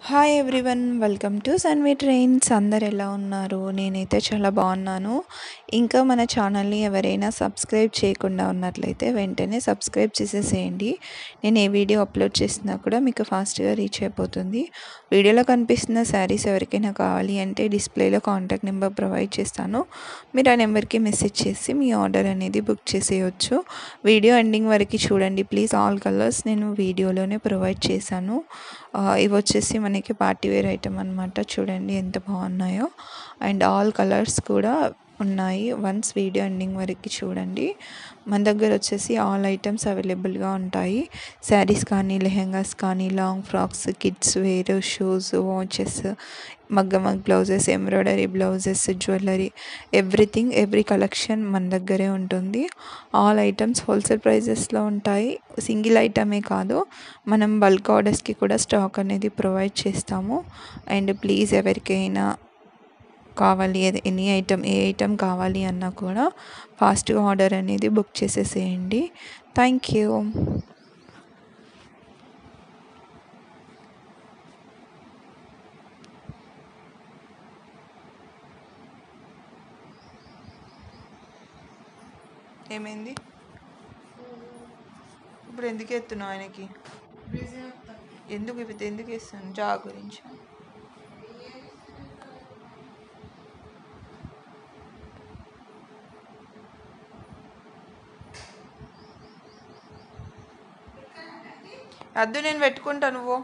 Hi everyone, welcome to Sanvi trains. అందరు ఎలా ఉన్నారు? నేనైతే చాలా బాగున్నాను. ఇంకా మన ఛానల్ని ఎవరైనా సబ్స్క్రైబ్ చేయకుండా ఉన్నట్లయితే వెంటనే సబ్స్క్రైబ్ చేసేసేయండి. నేను ఏ వీడియో అప్లోడ్ చేసినా కూడా మీకు ఫాస్ట్గా రీచ్ అయిపోతుంది. వీడియోలో కనిపిస్తున్న శారీస్ ఎవరికైనా కావాలి అంటే డిస్ప్లేలో కాంటాక్ట్ నెంబర్ ప్రొవైడ్ చేస్తాను. మీరు ఆ నెంబర్కి మెసేజ్ చేసి మీ ఆర్డర్ అనేది బుక్ చేసేయచ్చు. వీడియో ఎండింగ్ వరకు చూడండి ప్లీజ్. ఆల్ కలర్స్ నేను వీడియోలోనే ప్రొవైడ్ చేశాను. ఇవి వచ్చేసి మనకి పార్టీ వేర్ ఐటమ్ అనమాట. చూడండి ఎంత బాగున్నాయో. అండ్ ఆల్ కలర్స్ కూడా ఉన్నాయి. వన్స్ వీడియో ఎండింగ్ వరకు చూడండి. మన దగ్గర వచ్చేసి ఆల్ ఐటమ్స్ అవైలబుల్గా ఉంటాయి. శారీస్ కానీ, లెహెంగాస్ కానీ, long frocks, kids wear, shoes, watches, మగ్గ blouses, embroidery blouses, jewellery, every collection మన దగ్గరే ఉంటుంది. ఆల్ ఐటమ్స్ హోల్సేల్ ప్రైజెస్లో ఉంటాయి. సింగిల్ ఐటమే కాదు, మనం బల్క్ ఆర్డర్స్కి కూడా స్టాక్ అనేది ప్రొవైడ్ చేస్తాము. అండ్ ప్లీజ్ ఎవరికైనా కావాలి, ఎనీ ఐటమ్ ఏ ఐటమ్ కావాలి అన్నా కూడా ఫాస్ట్గా ఆర్డర్ అనేది బుక్ చేసేసేయండి. Thank you. ఏమైంది ఇప్పుడు? ఎందుకు ఎత్తున్నావు ఆయనకి? ఎందుకు ఇస్తాను జా గురించి? అద్దు, నేను పెట్టుకుంటా, నువ్వు